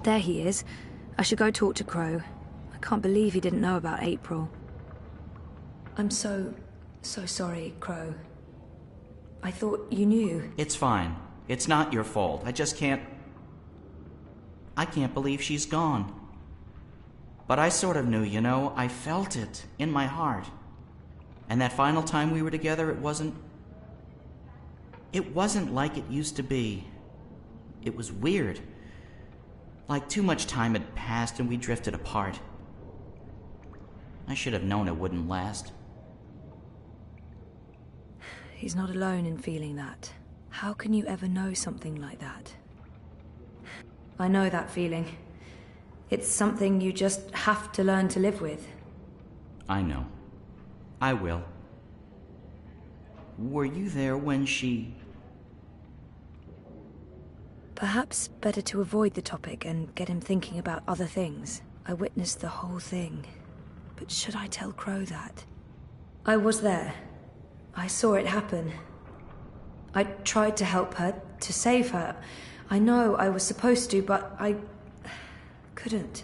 There he is. I should go talk to Crow. I can't believe he didn't know about April. I'm so sorry, Crow. I thought you knew. It's fine. It's not your fault. I just can't... I can't believe she's gone. But I sort of knew, you know. I felt it in my heart. And that final time we were together, it wasn't like it used to be. It was weird. Like too much time had passed and we drifted apart. I should have known it wouldn't last. He's not alone in feeling that. How can you ever know something like that? I know that feeling. It's something you just have to learn to live with. I know. I will. Were you there when she... Perhaps better to avoid the topic and get him thinking about other things. I witnessed the whole thing. But should I tell Crow that? I was there. I saw it happen. I tried to help her, to save her. I know I was supposed to, but I... couldn't.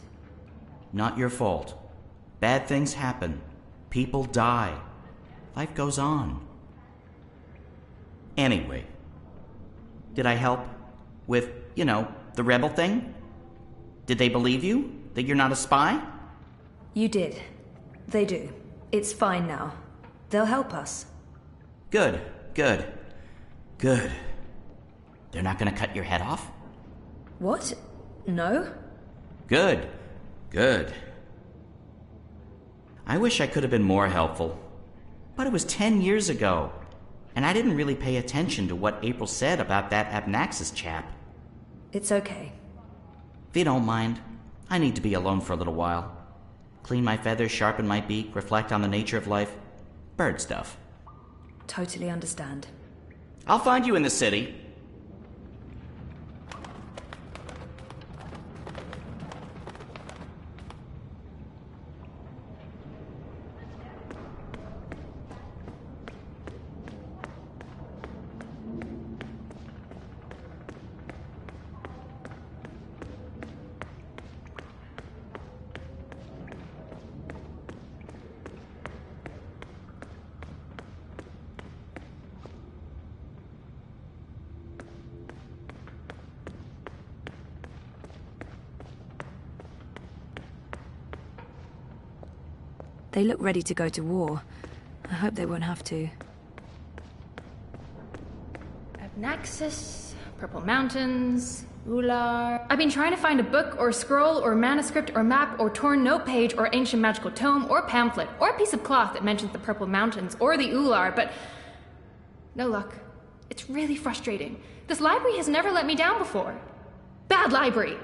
Not your fault. Bad things happen. People die. Life goes on. Anyway, did I help with, you know, the rebel thing? Did they believe you? That you're not a spy? You did. They do. It's fine now. They'll help us. Good, good, good. They're not gonna cut your head off? What? No? Good, good. I wish I could have been more helpful. But it was 10 years ago, and I didn't really pay attention to what April said about that Abnaxis chap. It's okay. If you don't mind, I need to be alone for a little while. Clean my feathers, sharpen my beak, reflect on the nature of life. Bird stuff. Totally understand. I'll find you in the city. They look ready to go to war. I hope they won't have to. Abnaxis, Purple Mountains, Ular... I've been trying to find a book or scroll or manuscript or map or torn note page or ancient magical tome or pamphlet or piece of cloth that mentions the Purple Mountains or the Ular, but no luck. It's really frustrating. This library has never let me down before. Bad library!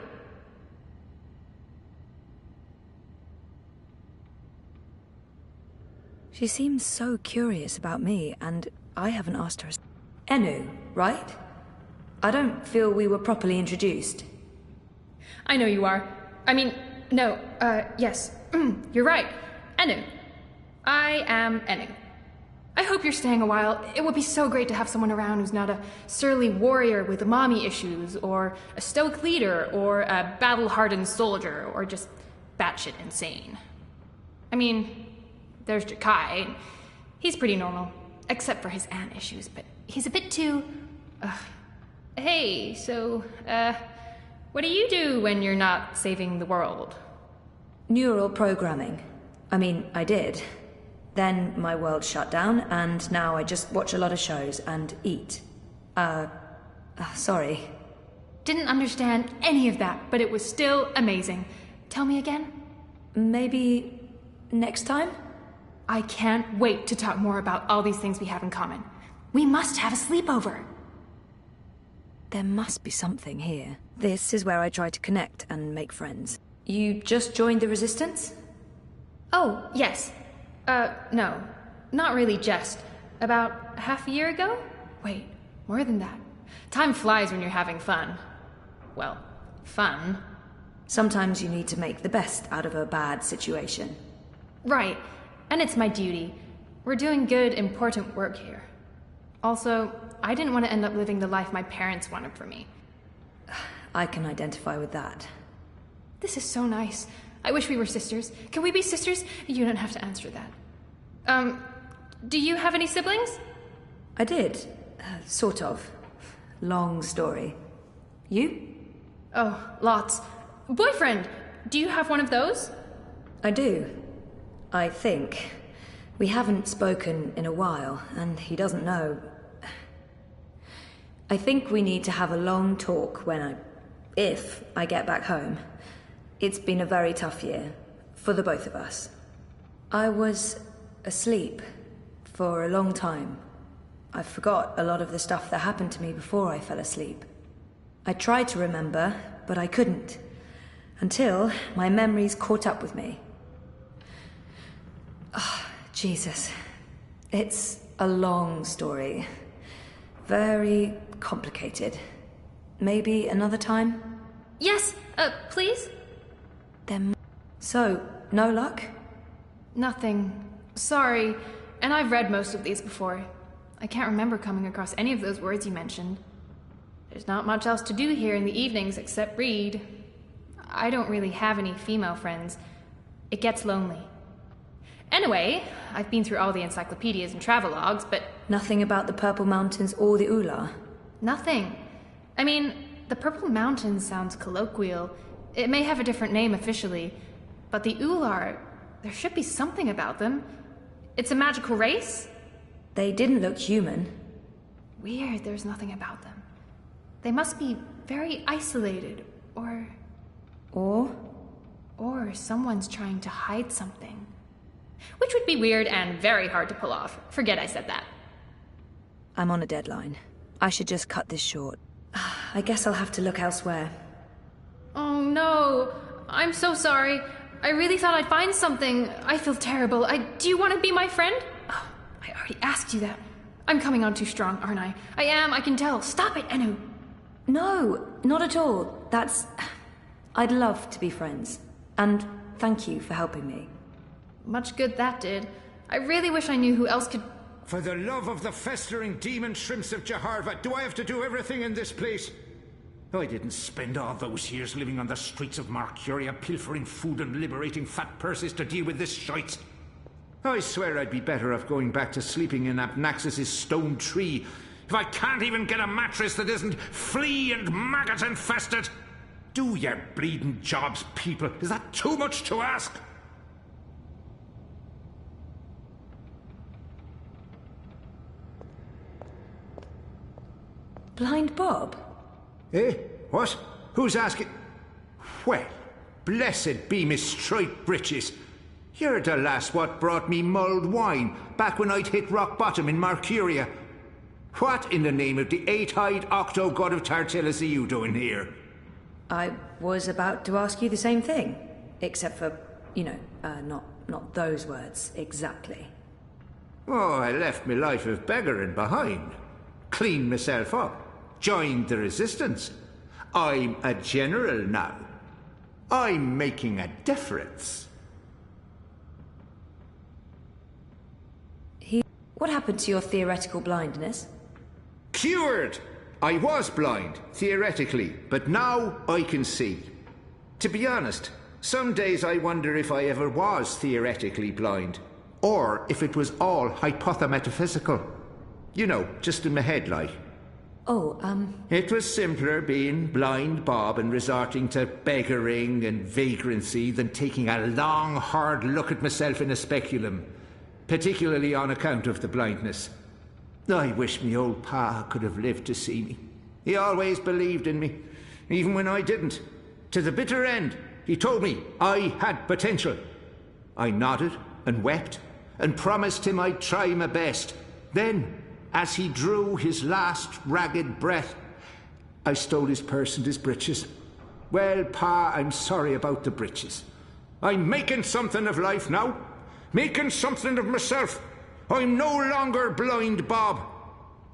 She seems so curious about me, and I haven't asked her. Enu, right? I don't feel we were properly introduced. I know you are. I mean, no, yes. You're right. Enu. I am Enu. I hope you're staying a while. It would be so great to have someone around who's not a surly warrior with mommy issues, or a stoic leader, or a battle-hardened soldier, or just batshit insane. I mean... There's Jakai. He's pretty normal, except for his aunt issues, but he's a bit too... Hey, so, what do you do when you're not saving the world? Neural programming. I mean, I did. Then my world shut down, and now I just watch a lot of shows and eat. Sorry. Didn't understand any of that, but it was still amazing. Tell me again? Maybe... next time? I can't wait to talk more about all these things we have in common. We must have a sleepover. There must be something here. This is where I try to connect and make friends. You just joined the Resistance? Oh, yes. No. Not really just. About half a year ago? Wait, more than that. Time flies when you're having fun. Well, fun. Sometimes you need to make the best out of a bad situation. Right. And it's my duty. We're doing good, important work here. Also, I didn't want to end up living the life my parents wanted for me. I can identify with that. This is so nice. I wish we were sisters. Can we be sisters? You don't have to answer that. Do you have any siblings? I did. Sort of. Long story. You? Oh, lots. Boyfriend! Do you have one of those? I do. I think. We haven't spoken in a while, and he doesn't know. I think we need to have a long talk if I get back home. It's been a very tough year, for the both of us. I was asleep for a long time. I forgot a lot of the stuff that happened to me before I fell asleep. I tried to remember, but I couldn't. Until my memories caught up with me. Oh, Jesus. It's a long story. Very complicated. Maybe another time? Yes, please? So, no luck? Nothing. Sorry. And I've read most of these before. I can't remember coming across any of those words you mentioned. There's not much else to do here in the evenings except read. I don't really have any female friends. It gets lonely. Anyway, I've been through all the encyclopedias and travelogues, but... Nothing about the Purple Mountains or the Ular? Nothing. I mean, the Purple Mountains sounds colloquial. It may have a different name officially. But the Ular, there should be something about them. It's a magical race? They didn't look human. Weird, there's nothing about them. They must be very isolated, or someone's trying to hide something. Which would be weird and very hard to pull off. Forget I said that. I'm on a deadline. I should just cut this short. I guess I'll have to look elsewhere. Oh no, I'm so sorry. I really thought I'd find something. I feel terrible. Do you want to be my friend? Oh, I already asked you that. I'm coming on too strong, aren't I? I am, I can tell. Stop it, Enu. No, not at all. I'd love to be friends. And thank you for helping me. Much good that did. I really wish I knew who else could... For the love of the festering demon shrimps of Jaharva, do I have to do everything in this place? I didn't spend all those years living on the streets of Marcuria, pilfering food and liberating fat purses to deal with this shite. I swear I'd be better off going back to sleeping in Apnaxis' stone tree if I can't even get a mattress that isn't flea and maggot infested. Do your bleeding jobs, people. Is that too much to ask? Blind Bob? Eh? What? Who's asking? Well, blessed be me striped breeches. You're the lass what brought me mulled wine back when I'd hit rock bottom in Marcuria. What in the name of the eight-eyed octo-god of Tartillus are you doing here? I was about to ask you the same thing. Except for, not those words exactly. Oh, I left me life of beggaring behind. Cleaned myself up. Joined the resistance. I'm a general now. I'm making a difference. What happened to your theoretical blindness? Cured! I was blind, theoretically, but now I can see. To be honest, some days I wonder if I ever was theoretically blind, or if it was all hypothemetaphysical. You know, just in my head, like. It was simpler being blind Bob and resorting to beggaring and vagrancy than taking a long, hard look at myself in a speculum, particularly on account of the blindness. I wish me old pa could have lived to see me. He always believed in me, even when I didn't. To the bitter end, he told me I had potential. I nodded and wept and promised him I'd try my best. Then, as he drew his last ragged breath, I stole his purse and his breeches. Well, pa, I'm sorry about the breeches. I'm making something of life now. Making something of myself. I'm no longer blind Bob.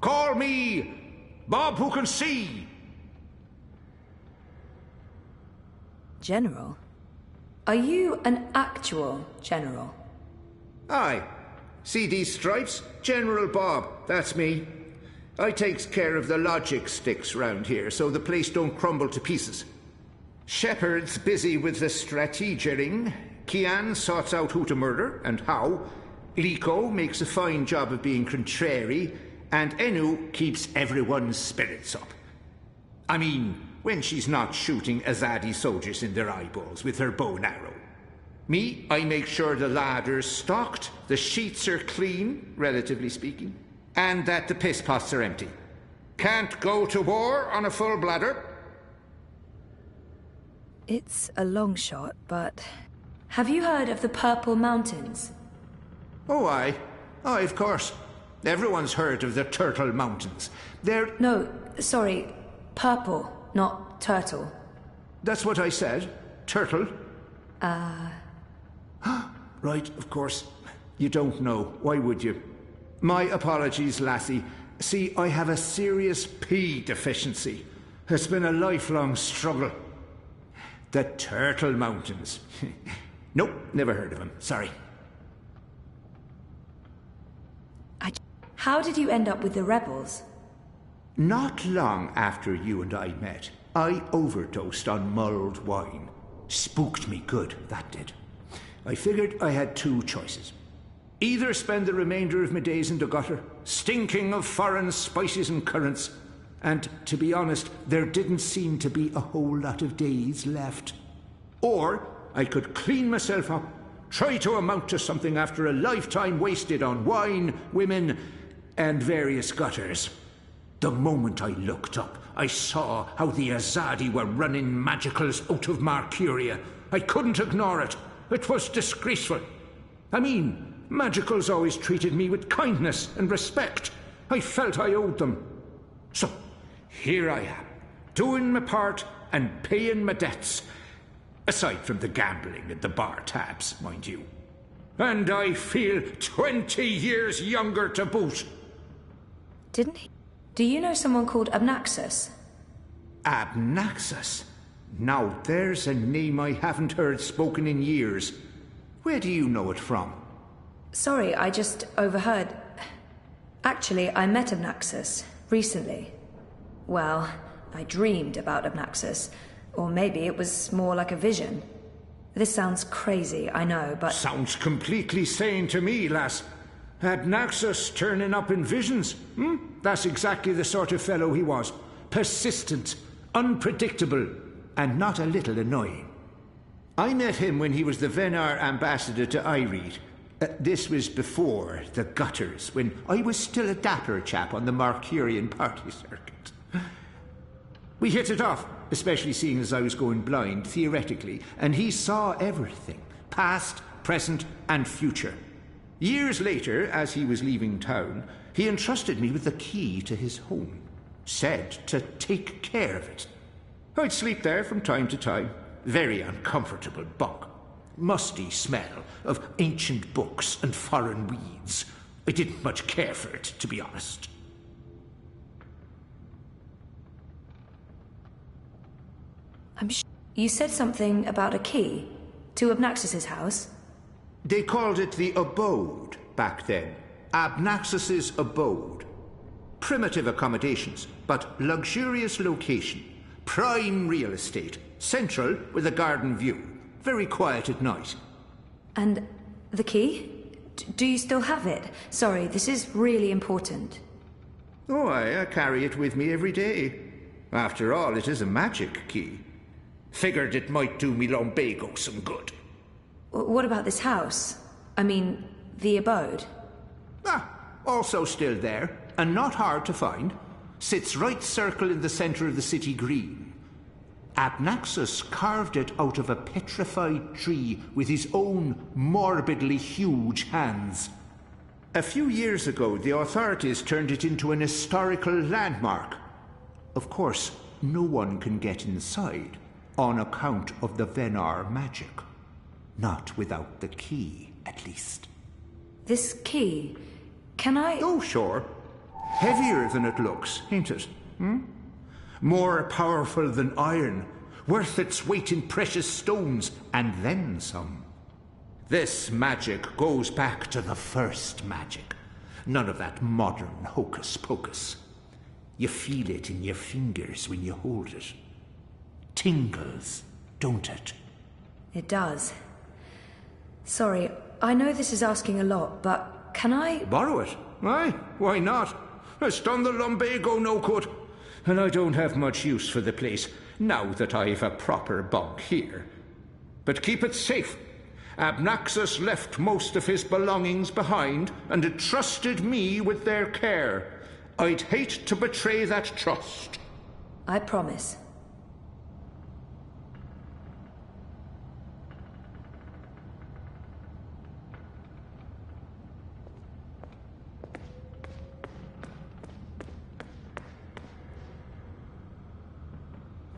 Call me Bob who can see. General? Are you an actual general? Aye. See these stripes? General Bob, that's me. I takes care of the logic sticks round here so the place don't crumble to pieces. Shepard's busy with the strategering. Kian sorts out who to murder and how. Liko makes a fine job of being contrary. And Enu keeps everyone's spirits up. I mean, when she's not shooting Azadi soldiers in their eyeballs with her bow and arrow. Me, I make sure the ladder's stocked, the sheets are clean, relatively speaking, and that the piss pots are empty. Can't go to war on a full bladder. It's a long shot, but... Have you heard of the Purple Mountains? Oh, aye. Aye, of course. Everyone's heard of the Turtle Mountains. They're... No, sorry. Purple, not turtle. That's what I said. Turtle. Right, of course. You don't know. Why would you? My apologies, lassie. See, I have a serious P deficiency. It's been a lifelong struggle. The Turtle Mountains. Nope, never heard of them. Sorry. How did you end up with the rebels? Not long after you and I met, I overdosed on mulled wine. Spooked me good, that did. I figured I had two choices. Either spend the remainder of my days in the gutter, stinking of foreign spices and currants, and, to be honest, there didn't seem to be a whole lot of days left. Or I could clean myself up, try to amount to something after a lifetime wasted on wine, women, and various gutters. The moment I looked up, I saw how the Azadi were running magicals out of Marcuria. I couldn't ignore it. It was disgraceful. I mean, magicals always treated me with kindness and respect. I felt I owed them. So, here I am, doing my part and paying my debts. Aside from the gambling and the bar tabs, mind you. And I feel 20 years younger to boot. Didn't he? Do you know someone called Abnaxus? Abnaxus? Now there's a name I haven't heard spoken in years. Where do you know it from? Sorry, I just overheard. Actually, I met Abnaxus recently. Well, I dreamed about Abnaxus. Or maybe it was more like a vision. This sounds crazy, I know, but... Sounds completely sane to me, lass. Abnaxus turning up in visions. That's exactly the sort of fellow he was. Persistent, unpredictable, and not a little annoying. I met him when he was the Venar ambassador to Ireed. This was before the gutters, when I was still a dapper chap on the Marcurian party circuit. We hit it off, especially seeing as I was going blind, theoretically, and he saw everything, past, present, and future. Years later, as he was leaving town, he entrusted me with the key to his home. Said to take care of it. I'd sleep there from time to time. Very uncomfortable bunk. Musty smell of ancient books and foreign weeds. I didn't much care for it, to be honest. You said something about a key to Abnaxus's house? They called it the abode back then. Abnaxus's abode. Primitive accommodations, but luxurious location. Prime real estate. Central with a garden view. Very quiet at night. And the key? Do you still have it? Sorry, this is really important. Oh, I carry it with me every day. After all, it is a magic key. Figured it might do me lumbago some good. What about this house? I mean, the abode? Also still there, and not hard to find. Sits right circle in the center of the city green. Abnaxus carved it out of a petrified tree with his own morbidly huge hands. A few years ago, the authorities turned it into an historical landmark. Of course, no one can get inside, on account of the Venar magic. Not without the key, at least. This key, can I... Oh, sure. Heavier than it looks, ain't it? More powerful than iron, worth its weight in precious stones, and then some. This magic goes back to the first magic. None of that modern hocus-pocus. You feel it in your fingers when you hold it. Tingles, don't it? It does. Sorry, I know this is asking a lot, but can I... Borrow it? Aye, why not? It's done the lumbago no good. And I don't have much use for the place, now that I've a proper bunk here. But keep it safe. Abnaxus left most of his belongings behind and entrusted me with their care. I'd hate to betray that trust. I promise.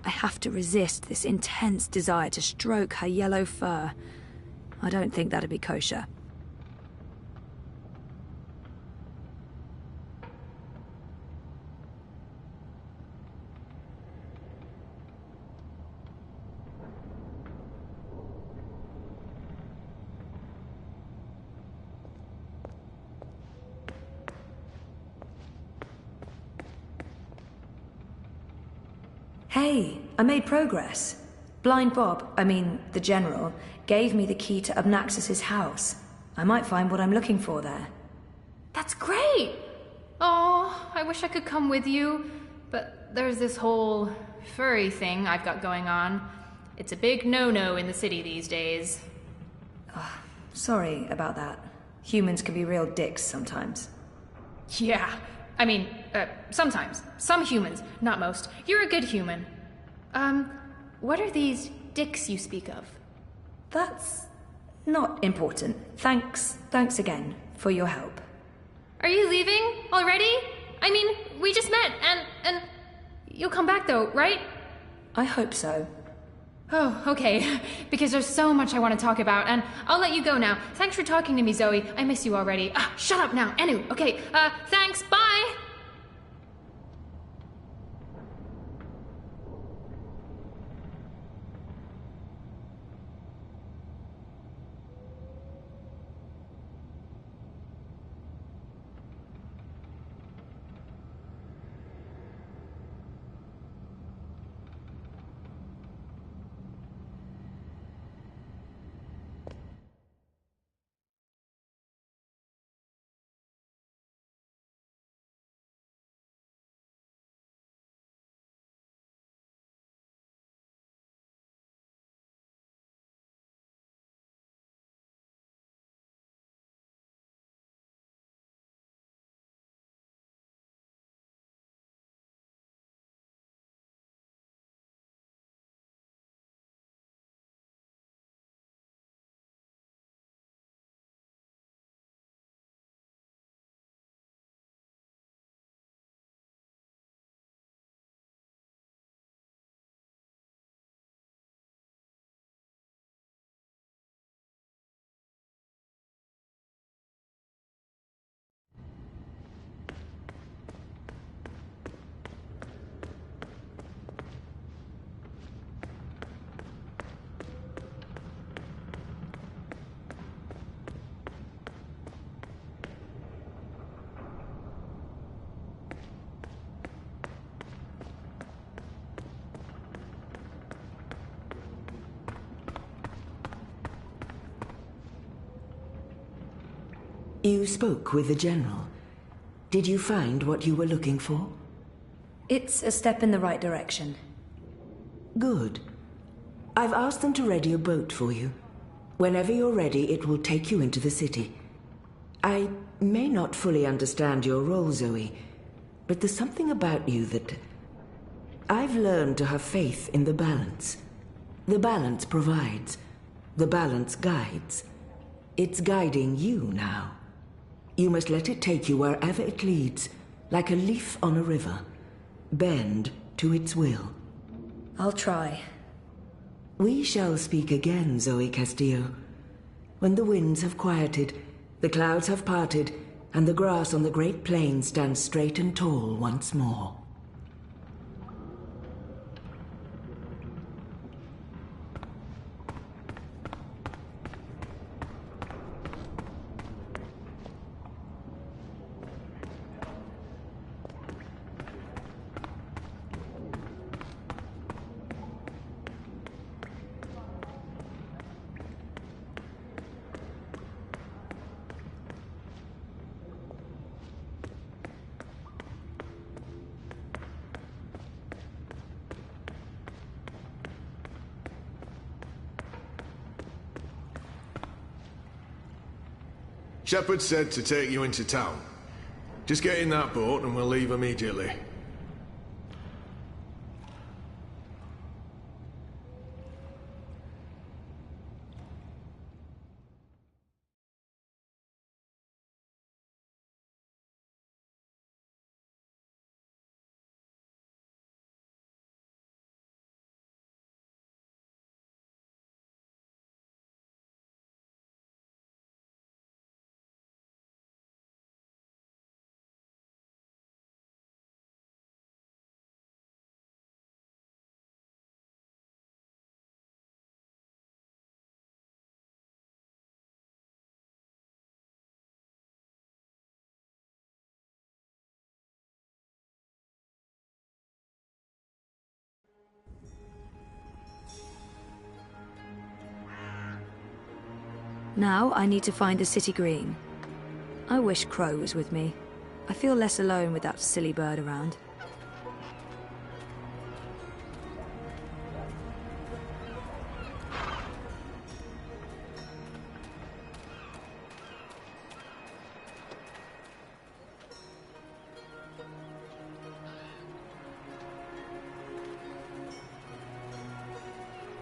I have to resist this intense desire to stroke her yellow fur. I don't think that'd be kosher. Hey, I made progress. Blind Bob, the General, gave me the key to Abnaxus's house. I might find what I'm looking for there. That's great! Oh, I wish I could come with you, but there's this whole furry thing I've got going on. It's a big no-no in the city these days. Sorry about that. Humans can be real dicks sometimes. Yeah, sometimes. Some humans, not most. You're a good human. What are these dicks you speak of? That's not important. Thanks again for your help. Are you leaving already? We just met, and you'll come back though, right? I hope so. Oh, okay, because there's so much I want to talk about, and I'll let you go now. Thanks for talking to me, Zoe. I miss you already. Shut up now. Anu, okay, thanks, bye! You spoke with the General. Did you find what you were looking for? It's a step in the right direction. Good. I've asked them to ready a boat for you. Whenever you're ready, it will take you into the city. I may not fully understand your role, Zoe, but there's something about you that... I've learned to have faith in the balance. The balance provides. The balance guides. It's guiding you now. You must let it take you wherever it leads, like a leaf on a river. Bend to its will. I'll try. We shall speak again, Zoe Castillo. When the winds have quieted, the clouds have parted, and the grass on the great plain stands straight and tall once more. Shepard said to take you into town. Just get in that boat and we'll leave immediately. Now I need to find the city green. I wish Crow was with me. I feel less alone with that silly bird around.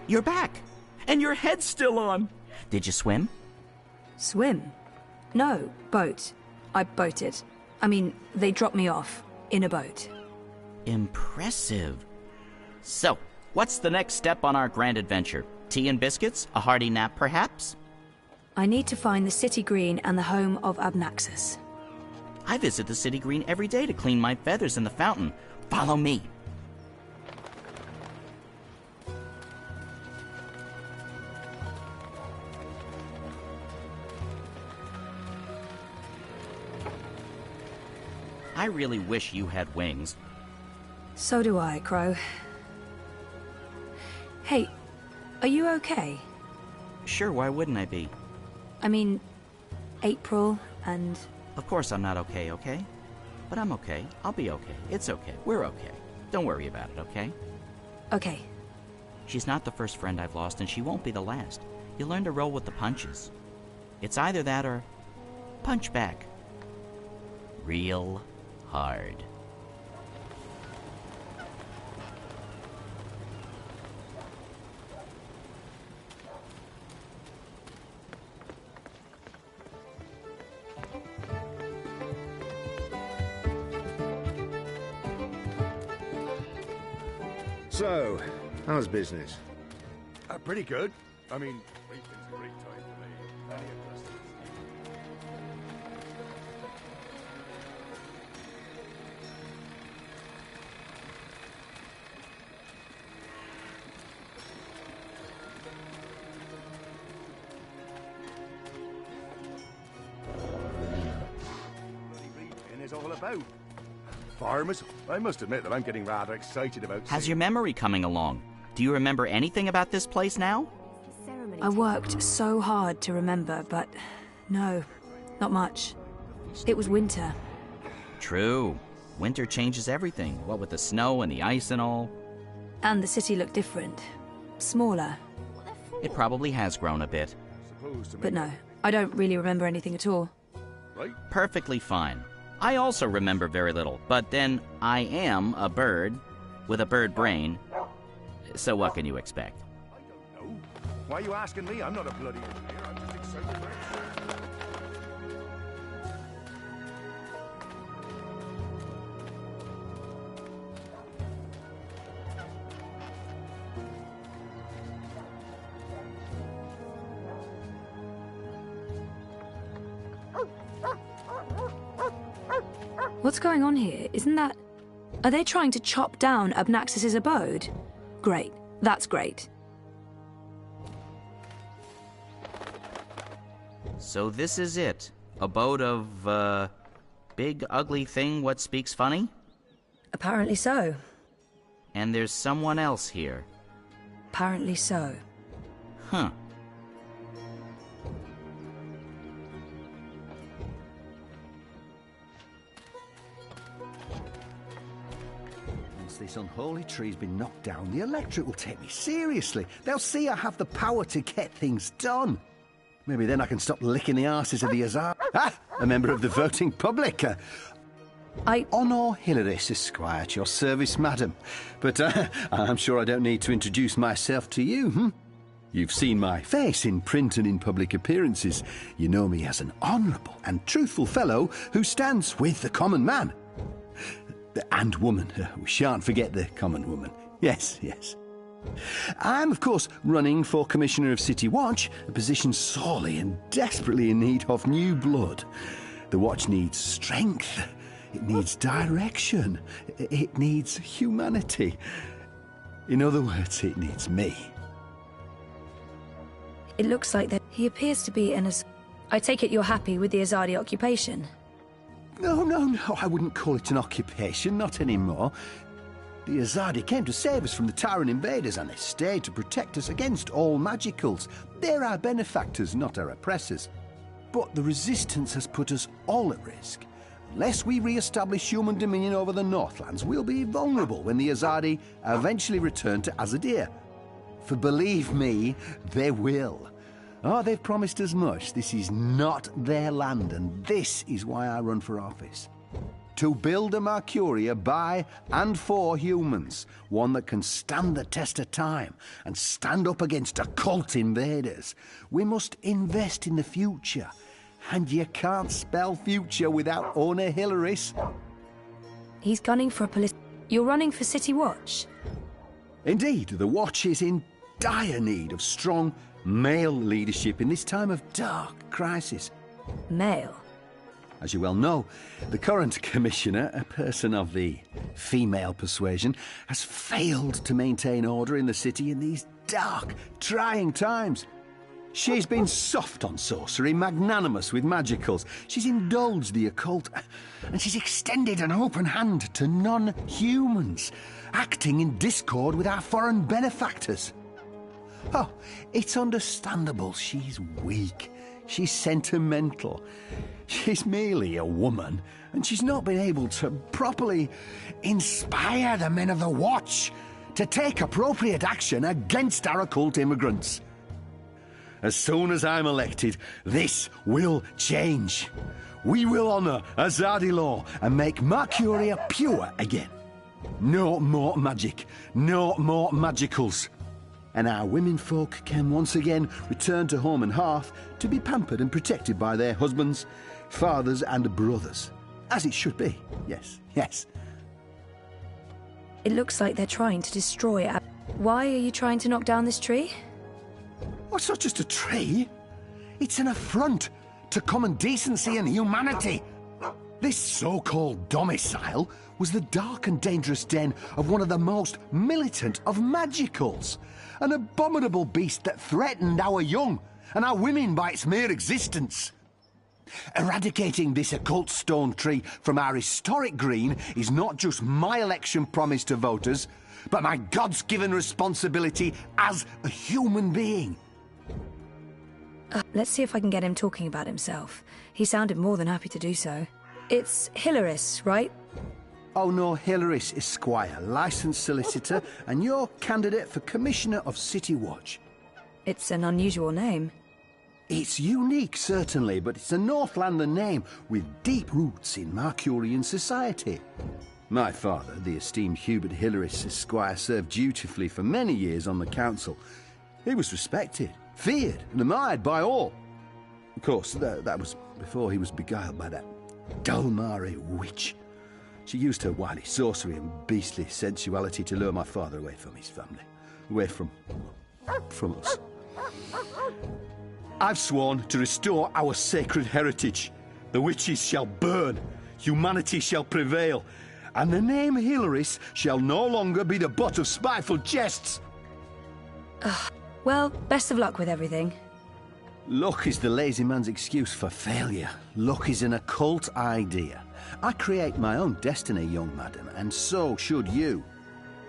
You're back! And your head's still on! Did you swim? Swim? No, boat. I boated. I mean, they dropped me off. In a boat. Impressive. So, what's the next step on our grand adventure? Tea and biscuits? A hearty nap, perhaps? I need to find the city green and the home of Abnaxus. I visit the city green every day to clean my feathers in the fountain. Follow me. I really wish you had wings. So do I, Crow. Hey, are you okay? Sure, why wouldn't I be? I mean, April and... Of course I'm not okay, okay? But I'm okay. I'll be okay. It's okay. We're okay. Don't worry about it, okay? Okay. She's not the first friend I've lost, and she won't be the last. You learn to roll with the punches. It's either that or punch back. Real hard. So, how's business? Pretty good. I mean, weekend's a great time for me. Plenty of customers. Is all about. Farmers, I must admit that I'm getting rather excited about... How's your memory coming along? Do you remember anything about this place now? I worked so hard to remember, but no, not much. It was winter. True. Winter changes everything, what with the snow and the ice and all. And the city looked different. Smaller. It probably has grown a bit. But no, I don't really remember anything at all. Right? Perfectly fine. I also remember very little, but then I am a bird with a bird brain, so what can you expect? I don't know. Why are you asking me? I'm not a bloody engineer. I'm just excited about it. What's going on here? Isn't that... Are they trying to chop down Abnaxus's abode? Great. That's great. So this is it. Abode of, big ugly thing what speaks funny? Apparently so. And there's someone else here. Apparently so. Huh. This unholy tree's been knocked down, the electric will take me seriously. They'll see I have the power to get things done. Maybe then I can stop licking the arses of the Azar. Ah! A member of the voting public. Honor Hilaris, Esquire, at your service, madam. But I'm sure I don't need to introduce myself to you, You've seen my face in print and in public appearances. You know me as an honourable and truthful fellow who stands with the common man. And woman. We shan't forget the common woman. Yes, yes. I'm, of course, running for Commissioner of City Watch, a position sorely and desperately in need of new blood. The Watch needs strength. It needs direction. It needs humanity. In other words, it needs me. It looks like that he appears to be an I take it you're happy with the Azadi occupation? No, I wouldn't call it an occupation, not anymore. The Azadi came to save us from the Tyrant invaders, and they stayed to protect us against all magicals. They're our benefactors, not our oppressors. But the Resistance has put us all at risk. Unless we re-establish human dominion over the Northlands, we'll be vulnerable when the Azadi eventually return to Azadir. For believe me, they will. Oh, they've promised as much. This is not their land, and this is why I run for office. To build a Mercuria by and for humans, one that can stand the test of time and stand up against occult invaders. We must invest in the future, and you can't spell future without Honor Hilaris. He's gunning for a You're running for City Watch? Indeed, the Watch is in dire need of strong male leadership in this time of dark crisis. Male? As you well know, the current commissioner, a person of the female persuasion, has failed to maintain order in the city in these dark, trying times. She's been soft on sorcery, magnanimous with magicals. She's indulged the occult, and she's extended an open hand to non-humans, acting in discord with our foreign benefactors. Oh, it's understandable. She's weak. She's sentimental. She's merely a woman, and she's not been able to properly inspire the men of the Watch to take appropriate action against our occult immigrants. As soon as I'm elected, this will change. We will honour Azadi law and make Mercuria pure again. No more magic, no more magicals. And our women folk can once again return to home and hearth to be pampered and protected by their husbands, fathers and brothers. As it should be, yes, yes. It looks like they're trying to destroy it. Why are you trying to knock down this tree? Oh, it's not just a tree. It's an affront to common decency and humanity. This so-called domicile was the dark and dangerous den of one of the most militant of magicals. An abominable beast that threatened our young and our women by its mere existence. Eradicating this occult stone tree from our historic green is not just my election promise to voters, but my God's-given responsibility as a human being. Let's see if I can get him talking about himself. He sounded more than happy to do so. It's Hilaris, right? Oh no, Hilaris, Esquire, licensed solicitor, and your candidate for Commissioner of City Watch. It's an unusual name. It's unique, certainly, but it's a Northlander name with deep roots in Mercurian society. My father, the esteemed Hubert Hilaris, Esquire, served dutifully for many years on the council. He was respected, feared, and admired by all. Of course, that was before he was beguiled by that Dulmari witch. She used her wily sorcery and beastly sensuality to lure my father away from his family, away from us. I've sworn to restore our sacred heritage. The witches shall burn, humanity shall prevail, and the name Hilaris shall no longer be the butt of spiteful jests. Well, best of luck with everything. Luck is the lazy man's excuse for failure. Luck is an occult idea. I create my own destiny, young madam, and so should you.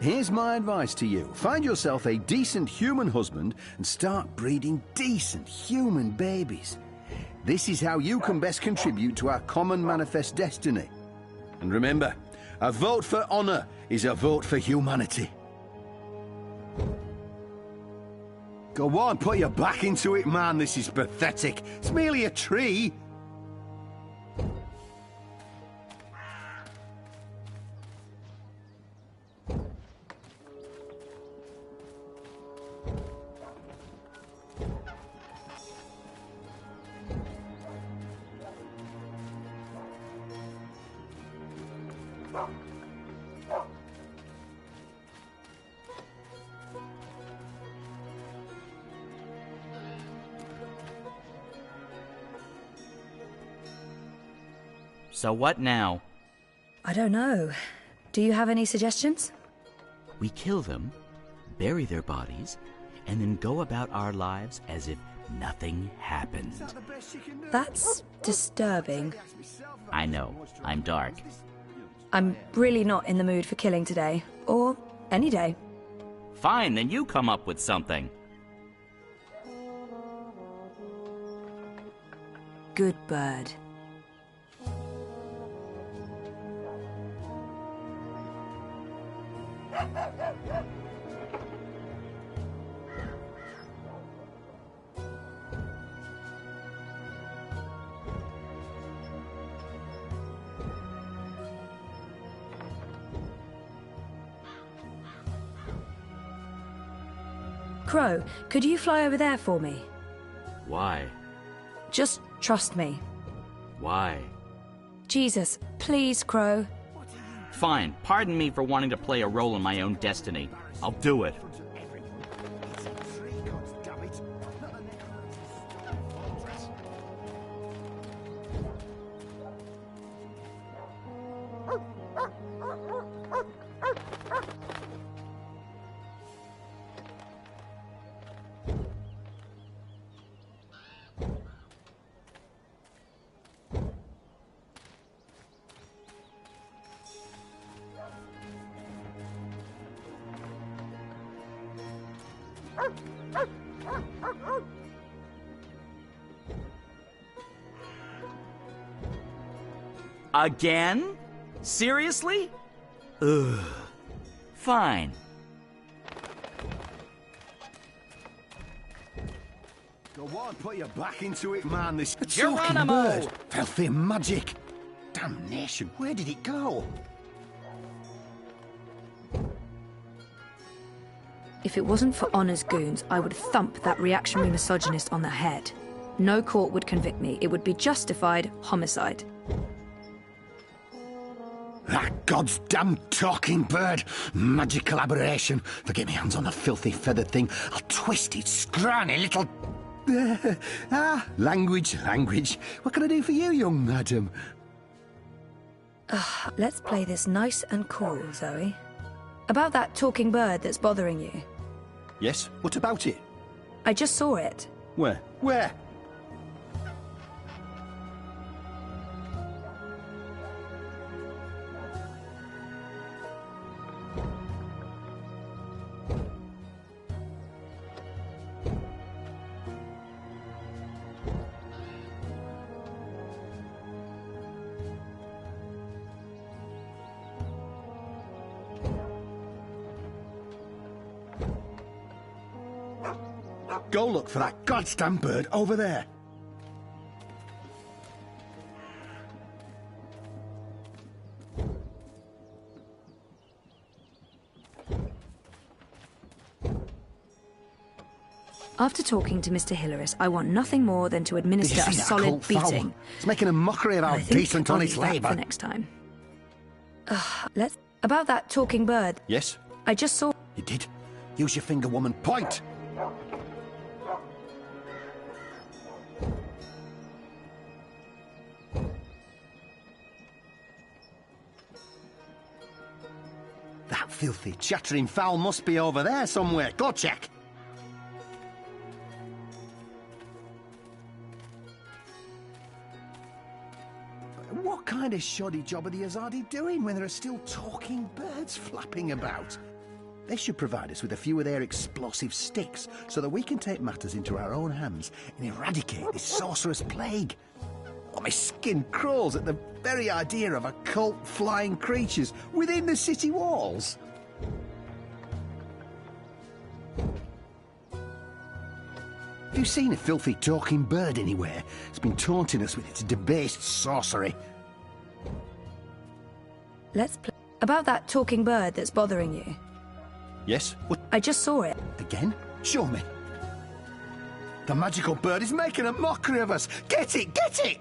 Here's my advice to you. Find yourself a decent human husband and start breeding decent human babies. This is how you can best contribute to our common manifest destiny. And remember, a vote for honor is a vote for humanity. Go on, put your back into it, man. This is pathetic. It's merely a tree. So what now? I don't know. Do you have any suggestions? We kill them, bury their bodies, and then go about our lives as if nothing happened. That's disturbing. I know, I'm dark. I'm really not in the mood for killing today, or any day. Fine, then you come up with something. Good bird. Crow, could you fly over there for me? Why? Just trust me. Why? Jesus, please, Crow. Fine, pardon me for wanting to play a role in my own destiny. I'll do it. Again? Seriously? Ugh. Fine. Go on, put your back into it, man. This Geronimo! talking bird. Filthy magic. Damnation, where did it go? If it wasn't for Honor's goons, I would thump that reactionary misogynist on the head. No court would convict me. It would be justified homicide. That god's damn talking bird. Magical aberration. If I get my hands on the filthy feathered thing, I'll twist its scrawny little... language. What can I do for you, young madam? Let's play this nice and cool, Zoe. About that talking bird that's bothering you. Yes, what about it? I just saw it. Where? Where? Go look for that goddamn bird over there. After talking to Mr. Hilaris, I want nothing more than to administer a solid beating. It's making a mockery of our decent, honest labour. For next time. Let's... About that talking bird. Yes? I just saw... You did? Use your finger, woman. Point! That filthy, chattering fowl must be over there somewhere. Go check. What kind of shoddy job are the Azadi doing when there are still talking birds flapping about? They should provide us with a few of their explosive sticks so that we can take matters into our own hands and eradicate this sorcerous plague. Oh, my skin crawls at the very idea of occult flying creatures within the city walls. Have you seen a filthy talking bird anywhere? It's been taunting us with its debased sorcery. Let's play. About that talking bird that's bothering you. Yes? What? I just saw it. Again? Show me. The magical bird is making a mockery of us! Get it! Get it!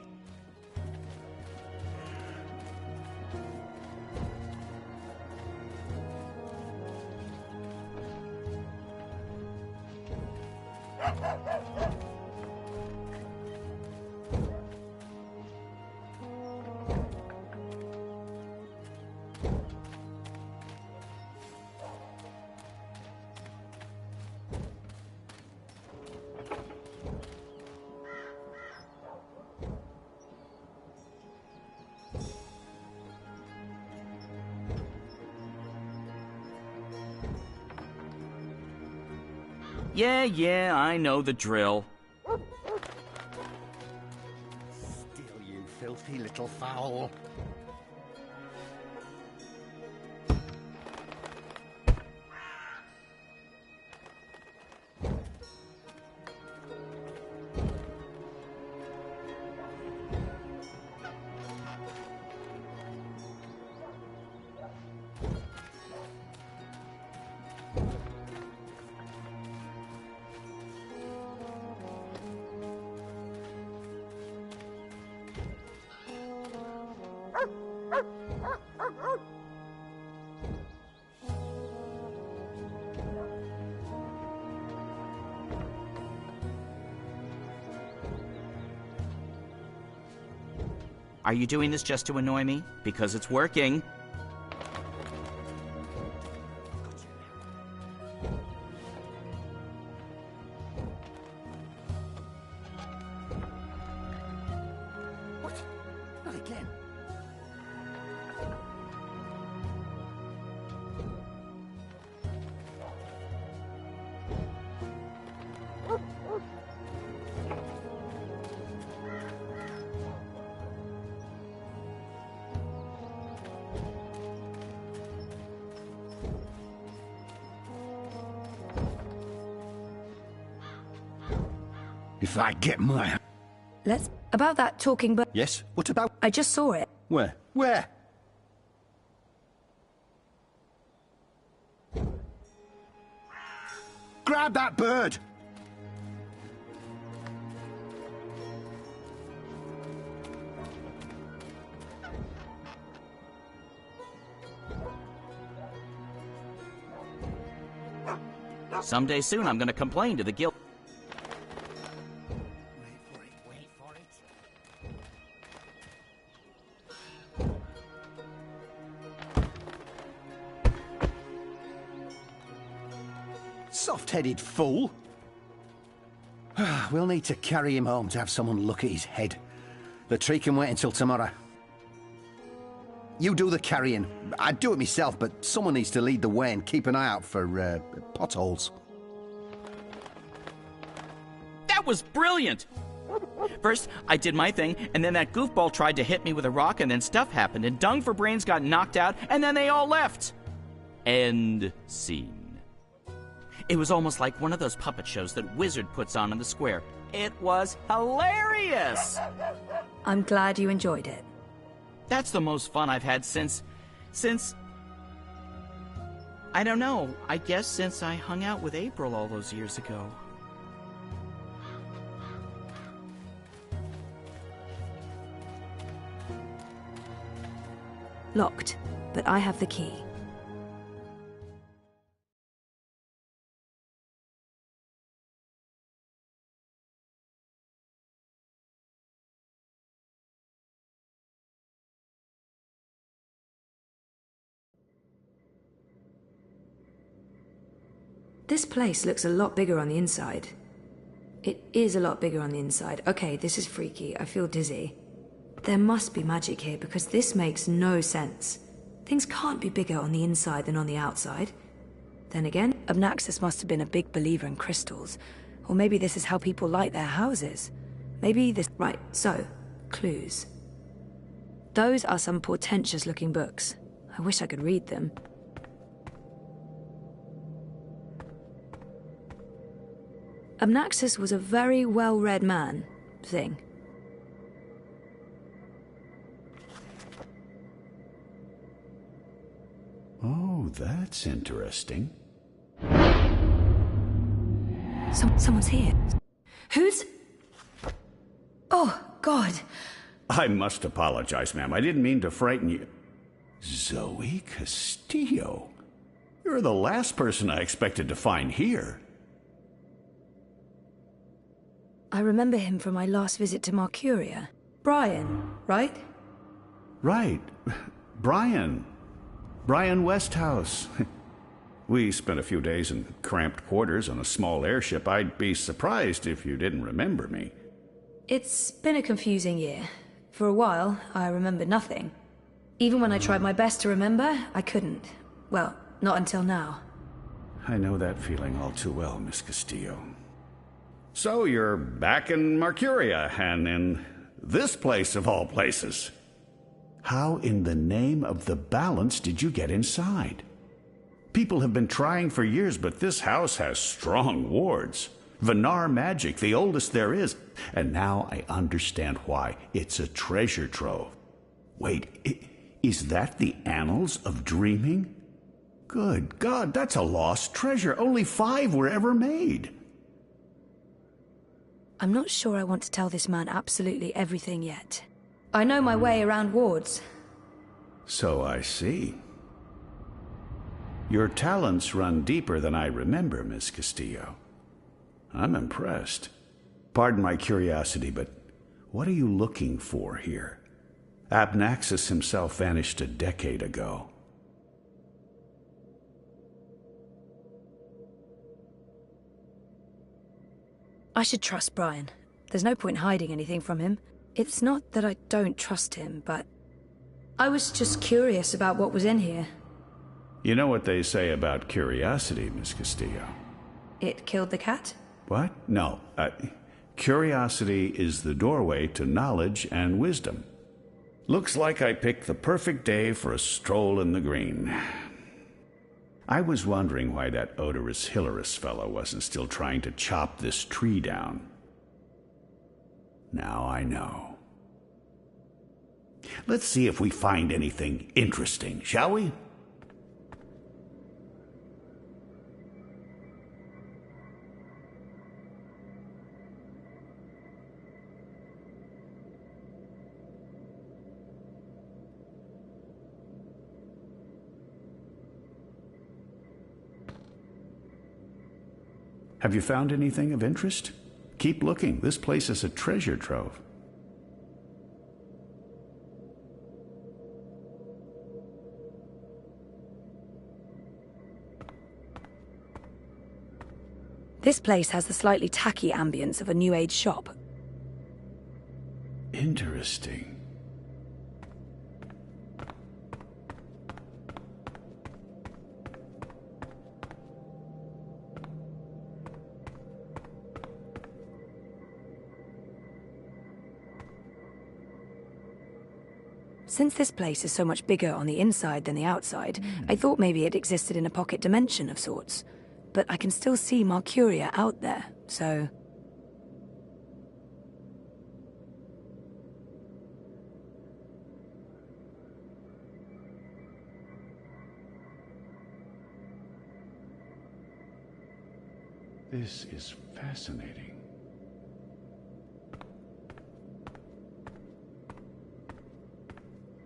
Yeah, I know the drill. Still, you filthy little fowl. Are you doing this just to annoy me? Because it's working. What? Not again. If I get my... Let's... About that talking bird... Yes? What about... I just saw it. Where? Where? Grab that bird! Someday soon I'm gonna complain to the guild. Wait for it. Soft-headed fool. We'll need to carry him home to have someone look at his head. The tree can wait until tomorrow. You do the carrying. I'd do it myself, but someone needs to lead the way and keep an eye out for potholes. That was brilliant! First, I did my thing, and then that goofball tried to hit me with a rock, and then stuff happened, and Dung for Brains got knocked out, and then they all left. End scene. It was almost like one of those puppet shows that Wizard puts on in the square. It was hilarious! I'm glad you enjoyed it. That's the most fun I've had since... I don't know. I guess since I hung out with April all those years ago. Locked, but I have the key. This place looks a lot bigger on the inside. It is a lot bigger on the inside. Okay, this is freaky. I feel dizzy. There must be magic here because this makes no sense. Things can't be bigger on the inside than on the outside. Then again, Obnaxus must have been a big believer in crystals. Or maybe this is how people light their houses. Maybe this... Right, so, clues. Those are some portentous-looking books. I wish I could read them. Amnaxis was a very well-read man, thing. Oh, that's interesting. Someone's here. Who's... Oh, God. I must apologize, ma'am. I didn't mean to frighten you. Zoe Castillo. You're the last person I expected to find here. I remember him from my last visit to Mercuria. Brian, right? Right. Brian. Brian Westhouse. We spent a few days in cramped quarters on a small airship. I'd be surprised if you didn't remember me. It's been a confusing year. For a while, I remembered nothing. Even when I tried my best to remember, I couldn't. Well, not until now. I know that feeling all too well, Miss Castillo. So you're back in Mercuria, and in this place of all places. How in the name of the balance did you get inside? People have been trying for years, but this house has strong wards. Venar magic, the oldest there is. And now I understand why. It's a treasure trove. Wait, is that the Annals of Dreaming? Good God, that's a lost treasure. Only 5 were ever made. I'm not sure I want to tell this man absolutely everything yet. I know my way around wards. So I see. Your talents run deeper than I remember, Miss Castillo. I'm impressed. Pardon my curiosity, but what are you looking for here? Abnaxis himself vanished a decade ago. I should trust Brian. There's no point hiding anything from him. It's not that I don't trust him, but... I was just curious about what was in here. You know what they say about curiosity, Miss Castillo? It killed the cat? What? No. Curiosity is the doorway to knowledge and wisdom. Looks like I picked the perfect day for a stroll in the green. I was wondering why that odorous Hilarious fellow wasn't still trying to chop this tree down. Now I know. Let's see if we find anything interesting, shall we? Have you found anything of interest? Keep looking. This place is a treasure trove. This place has the slightly tacky ambience of a New Age shop. Interesting. Since this place is so much bigger on the inside than the outside, I thought maybe it existed in a pocket dimension of sorts. But I can still see Mercuria out there, so... This is fascinating.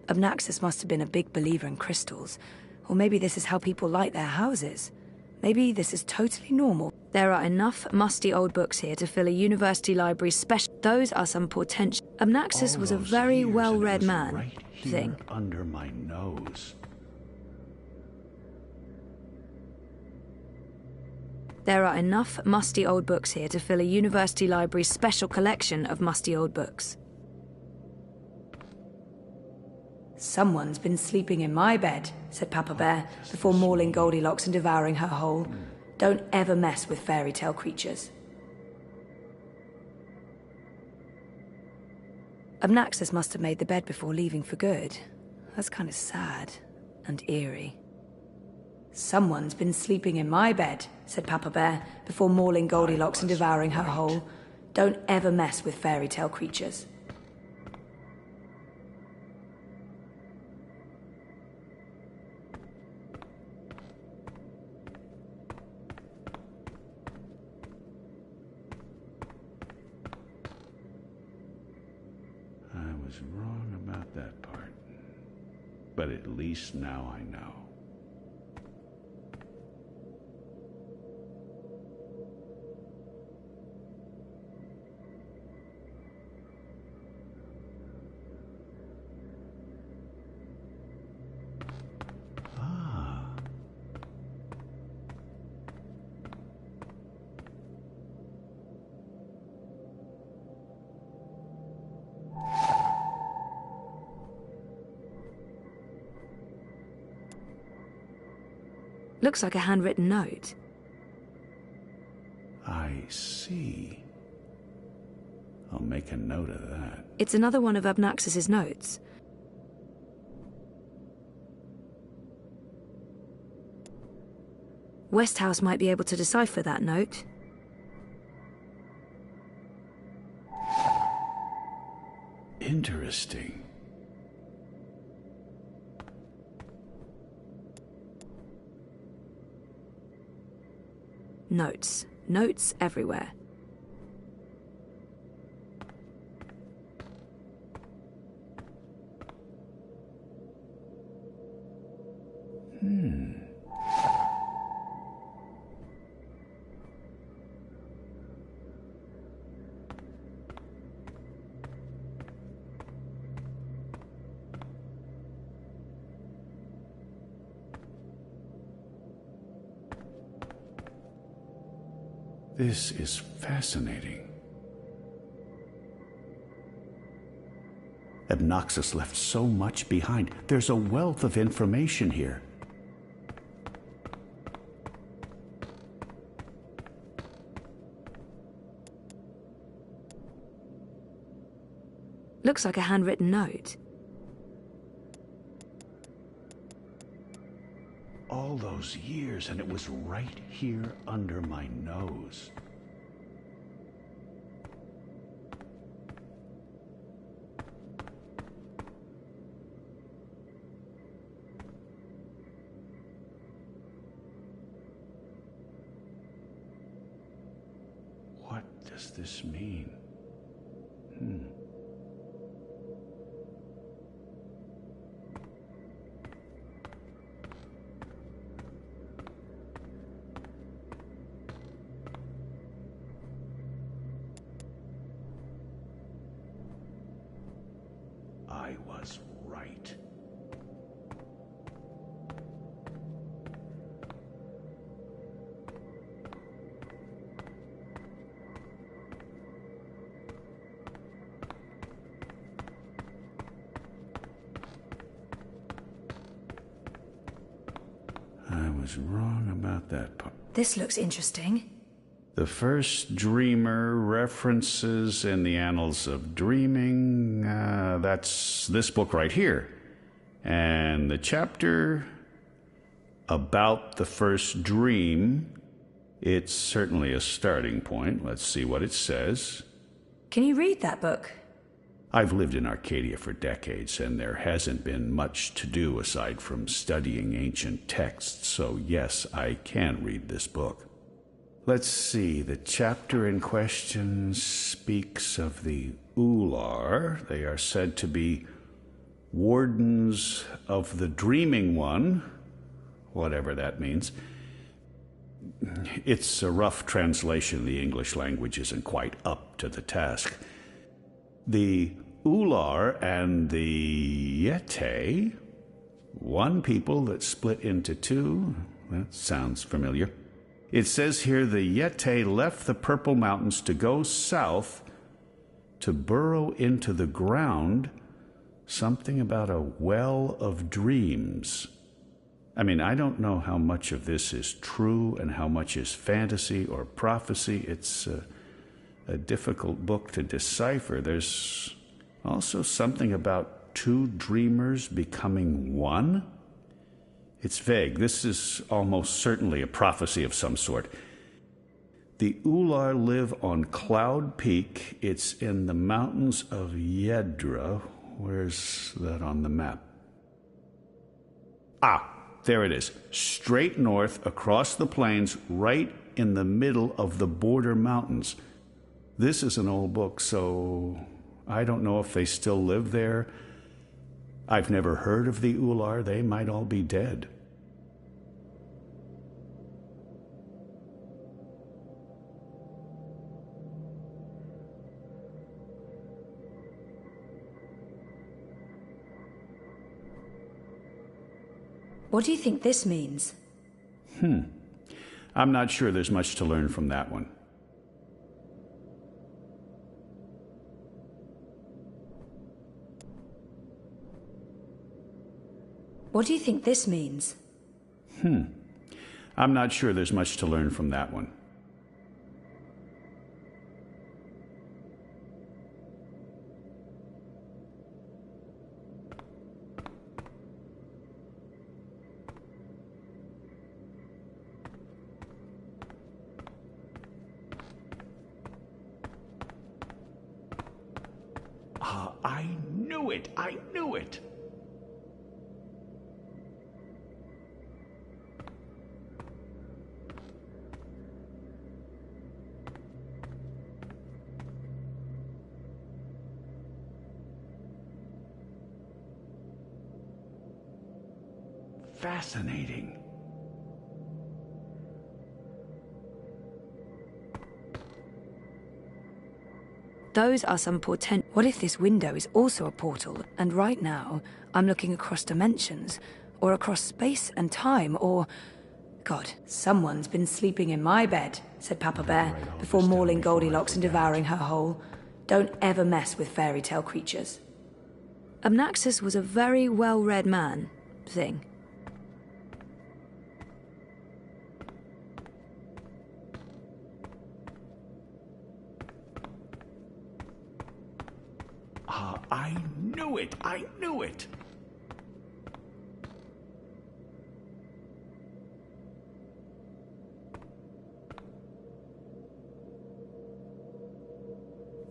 Abnaxis must have been a big believer in crystals. Or maybe this is how people light their houses. Maybe this is totally normal. There are enough musty old books here to fill a university library special. Those are some potential... Abnaxis was a very well-read man, Right here thing. under my nose. There are enough musty old books here to fill a university library's special collection of musty old books. Someone's been sleeping in my bed, said Papa Bear, before mauling Goldilocks and devouring her whole. Don't ever mess with fairy tale creatures. Abnaxis must have made the bed before leaving for good. That's kind of sad and eerie. Someone's been sleeping in my bed, said Papa Bear, before mauling Goldilocks and devouring her whole. Don't ever mess with fairy tale creatures. I was wrong about that part. But at least now I know. Looks like a handwritten note. I see. I'll make a note of that. It's another one of Abnaxus's notes. Westhouse might be able to decipher that note. Interesting. Notes. Notes everywhere. This is fascinating. Abnaxus left so much behind. There's a wealth of information here. Looks like a handwritten note. All those years, and it was right here under my nose. What does this mean? I was right. I was wrong about that part. This looks interesting. The first dreamer references in the annals of dreaming. That's this book right here. And the chapter about the first dream, it's certainly a starting point. Let's see what it says. Can you read that book? I've lived in Arcadia for decades, and there hasn't been much to do aside from studying ancient texts, so yes, I can read this book. Let's see, the chapter in question speaks of the Ular. They are said to be wardens of the Dreaming One, whatever that means. It's a rough translation. The English language isn't quite up to the task. The Ular and the Yete, one people that split into two. That sounds familiar. It says here the Yete left the Purple Mountains to go south to burrow into the ground. Something about a well of dreams. I mean, I don't know how much of this is true and how much is fantasy or prophecy. It's a difficult book to decipher. There's also something about two dreamers becoming one. It's vague. This is almost certainly a prophecy of some sort. The Ular live on Cloud Peak. It's in the mountains of Yedra. Where's that on the map? Ah, there it is. Straight north across the plains, right in the middle of the border mountains. This is an old book, so I don't know if they still live there. I've never heard of the Ular. They might all be dead. What do you think this means? I'm not sure there's much to learn from that one. What do you think this means? I'm not sure there's much to learn from that one. I knew it! I knew it! Fascinating. Those are some portent. What if this window is also a portal, and right now I'm looking across dimensions, or across space and time, or... God, someone's been sleeping in my bed, said Papa Bear, before mauling Goldilocks and devouring her whole. Don't ever mess with fairy tale creatures. Abnaxus was a very well-read man, thing. I knew it! I knew it!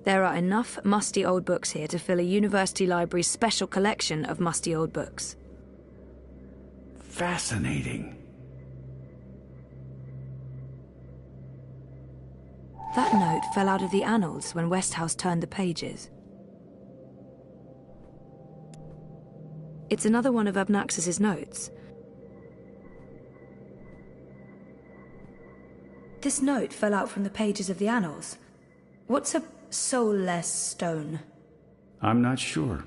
There are enough musty old books here to fill a university library's special collection of musty old books. Fascinating. That note fell out of the annals when Westhouse turned the pages. It's another one of Abnaxus's notes. This note fell out from the pages of the annals. What's a soulless stone? I'm not sure.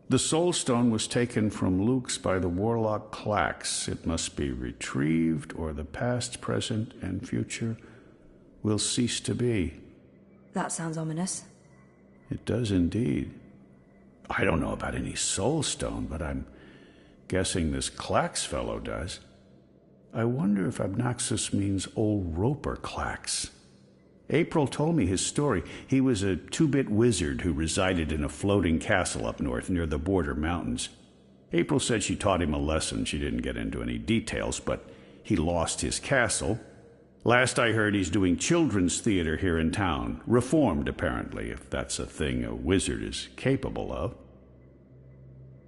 The soul stone was taken from Luke's by the warlock Clax. It must be retrieved, or the past, present, and future will cease to be. That sounds ominous. It does indeed. I don't know about any soul stone, but I'm guessing this Clax fellow does. I wonder if Abnaxus means old Roper Clax. April told me his story. He was a two-bit wizard who resided in a floating castle up north near the border mountains. April said she taught him a lesson. She didn't get into any details, but he lost his castle. Last I heard, he's doing children's theater here in town. Reformed, apparently, if that's a thing a wizard is capable of.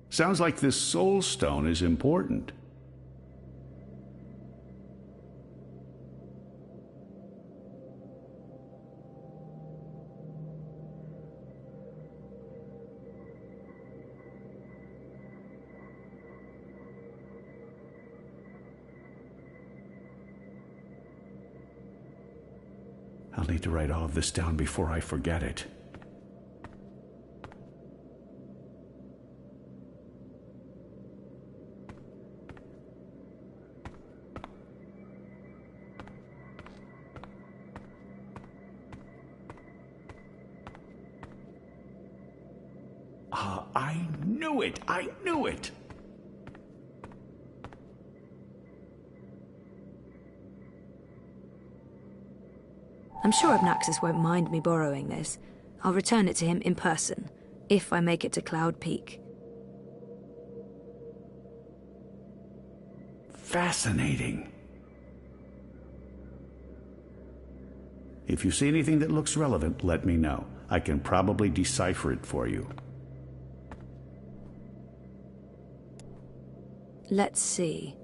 Sounds like this soul stone is important. I'll need to write all of this down before I forget it. I knew it! I knew it! I'm sure Abnaxus won't mind me borrowing this. I'll return it to him in person, if I make it to Cloud Peak. fascinating. If you see anything that looks relevant, let me know. I can probably decipher it for you. Let's see.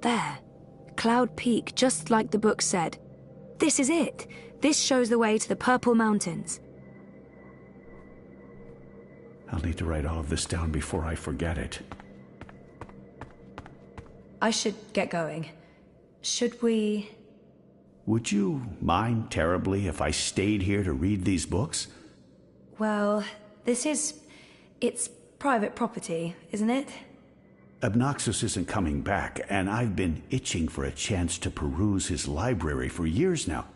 There. Cloud Peak, just like the book said. This is it. This shows the way to the Purple Mountains. I'll need to write all of this down before I forget it. I should get going. Should we... Would you mind terribly if I stayed here to read these books? Well, it's private property, isn't it? Obnoxus isn't coming back, and I've been itching for a chance to peruse his library for years now.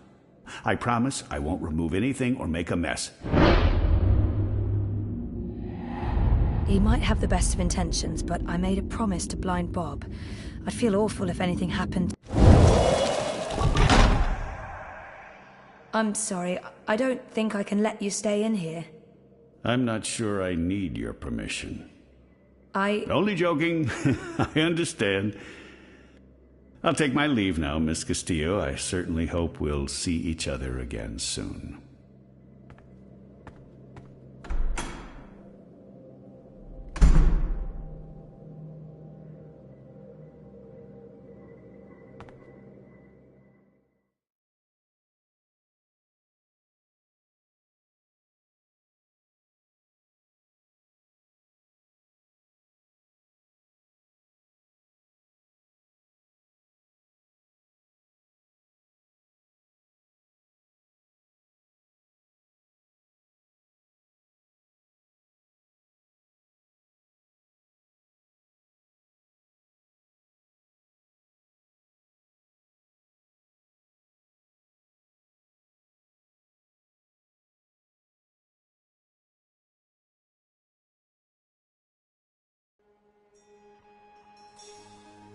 I promise I won't remove anything or make a mess. He might have the best of intentions, but I made a promise to blind Bob. I'd feel awful if anything happened. I'm sorry, I don't think I can let you stay in here. I'm not sure I need your permission. I... Only joking. I understand. I'll take my leave now, Miss Castillo. I certainly hope we'll see each other again soon.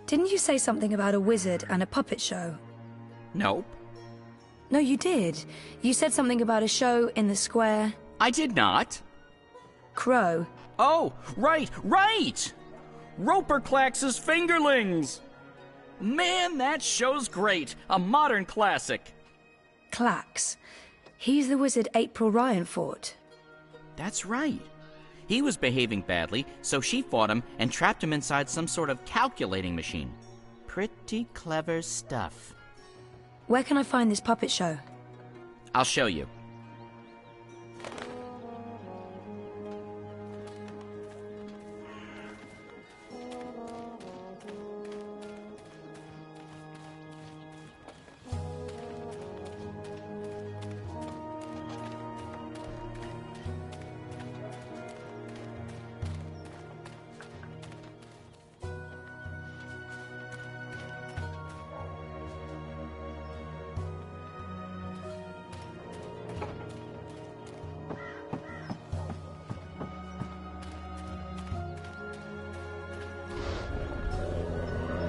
Didn't you say something about a wizard and a puppet show? Nope. No, you did. You said something about a show in the square. I did not. Crow. Oh, right! Roper Clax's Fingerlings! Man, that show's great. A modern classic. Clax. He's the wizard April Ryan fought. That's right. He was behaving badly, so she fought him and trapped him inside some sort of calculating machine. Pretty clever stuff. Where can I find this puppet show? I'll show you.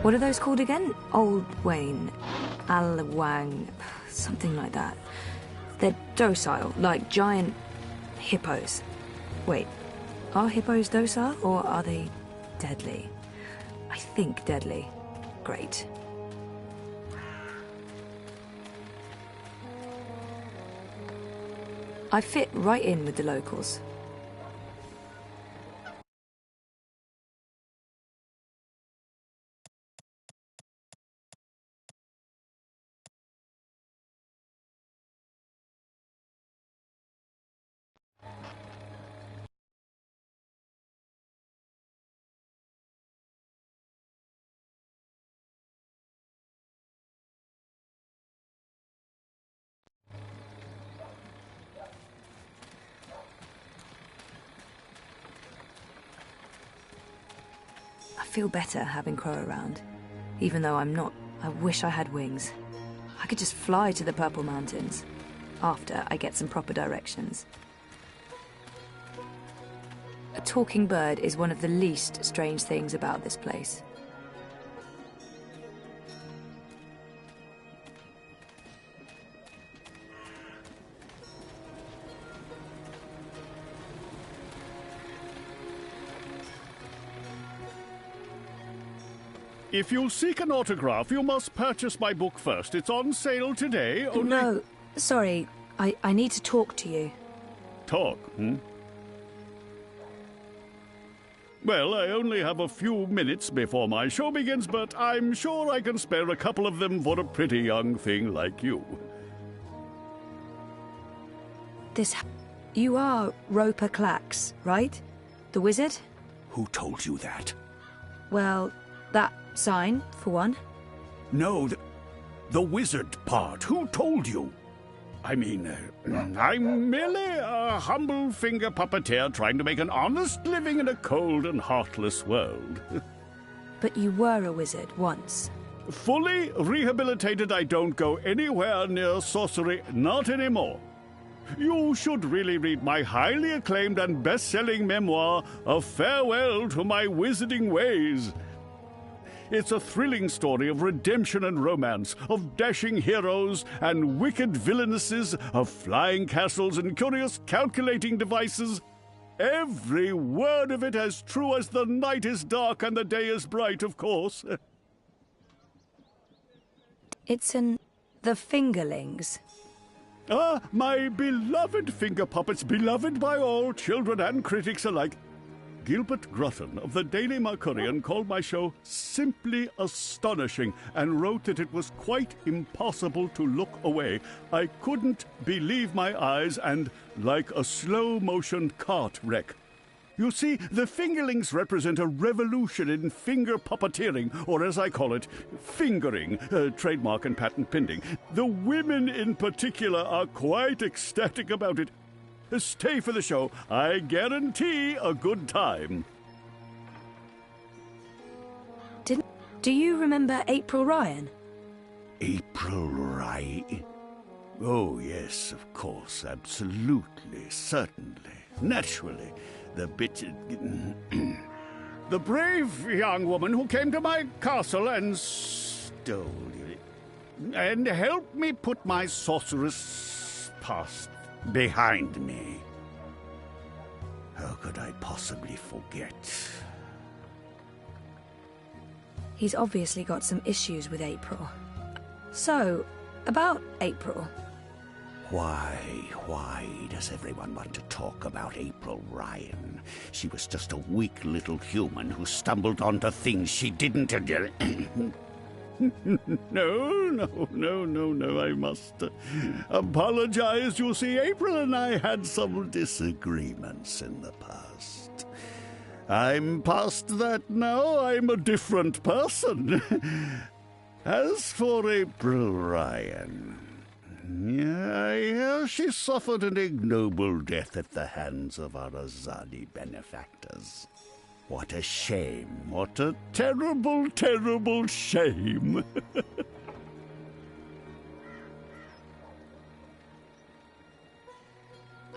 What are those called again? Old Wayne, Alwang, something like that. They're docile, like giant hippos. Wait, are hippos docile or are they deadly? I think deadly. Great. I fit right in with the locals. I feel better having Crow around. Even though I'm not, I wish I had wings. I could just fly to the Purple Mountains. After I get some proper directions. A talking bird is one of the least strange things about this place. If you'll seek an autograph, you must purchase my book first. It's on sale today, only... No, sorry. I need to talk to you. Talk, Well, I only have a few minutes before my show begins, but I'm sure I can spare a couple of them for a pretty young thing like you. You are Roper Clax, right? The wizard? Who told you that? Well, that sign, for one. No, the wizard part. Who told you? I mean, I'm merely a humble finger puppeteer trying to make an honest living in a cold and heartless world. But you were a wizard once. Fully rehabilitated, I don't go anywhere near sorcery, not anymore. You should really read my highly acclaimed and best-selling memoir, A Farewell to My Wizarding Ways. It's a thrilling story of redemption and romance, of dashing heroes and wicked villainesses, of flying castles and curious calculating devices. Every word of it as true as the night is dark and the day is bright, of course. It's the Fingerlings. Ah, my beloved finger puppets, beloved by all children and critics alike. Gilbert Grotton of the Daily Mercurian called my show simply astonishing and wrote that it was quite impossible to look away. I couldn't believe my eyes and like a slow-motion cart wreck. You see, the Fingerlings represent a revolution in finger puppeteering, or as I call it, fingering, trademark and patent pending. The women in particular are quite ecstatic about it. Stay for the show. I guarantee a good time. Do you remember April Ryan? April Ryan? Oh, yes, of course, absolutely, certainly, naturally. The brave young woman who came to my castle and stole it, and helped me put my sorceress past behind me. How could I possibly forget? He's obviously got some issues with April. So, about April. Why does everyone want to talk about April Ryan? She was just a weak little human who stumbled onto things she didn't... No, I must apologize. You see, April and I had some disagreements in the past. I'm past that now. I'm a different person. As for April Ryan, I hear she suffered an ignoble death at the hands of our Azadi benefactors. What a shame. What a terrible, terrible shame.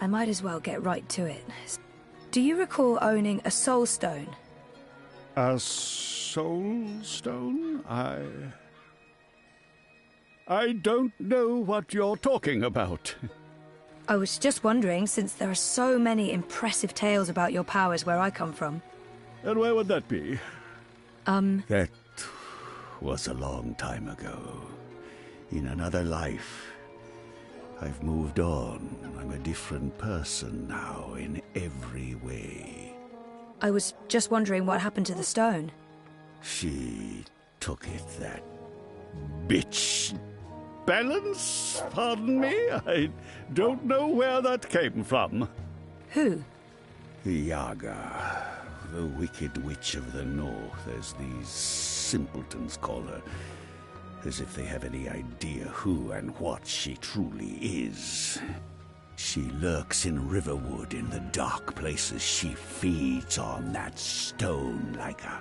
I might as well get right to it. Do you recall owning a soul stone? A soul stone? I don't know what you're talking about. I was just wondering, since there are so many impressive tales about your powers where I come from. And where would that be? That was a long time ago. In another life. I've moved on. I'm a different person now in every way. I was just wondering what happened to the stone. She took it, that bitch. Balance? Pardon me? I don't know where that came from. Who? Yaga. The Wicked Witch of the North, as these simpletons call her. As if they have any idea who and what she truly is. She lurks in Riverwood in the dark places. She feeds on that stone like a...